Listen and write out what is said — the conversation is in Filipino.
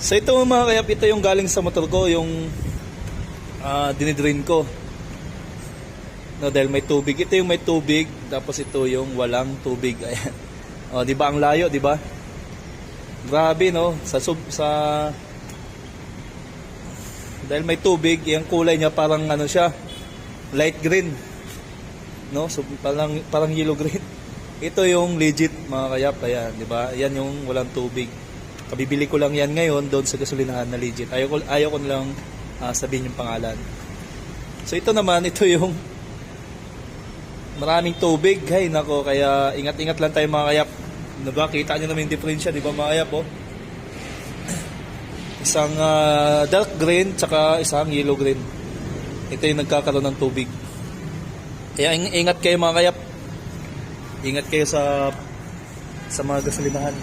So ito mga kayap, ito yung galing sa motor ko, yung dinidrain ko. No, dahil may tubig. Ito yung may tubig, tapos ito yung walang tubig. Ayan. O, di ba ang layo, di ba? Grabe, no? Dahil may tubig, yung kulay niya parang ano siya, light green. No? So parang yellow green. Ito yung legit mga kayap, ayan, di ba? Yan yung walang tubig. Kabibili ko lang yan ngayon doon sa gasolinahan na legit. Ayaw ko lang sabihin yung pangalan. So ito naman, ito yung maraming tubig. Hay nako, kaya ingat-ingat lang tayo mga kayap. Diba? Kita nyo naman yung diferensya, di ba mga kayap? Oh? Isang dark green tsaka isang yellow green. Ito yung nagkakaroon ng tubig. Kaya ingat kayo mga kayap. Ingat kayo sa mga gasolinahan.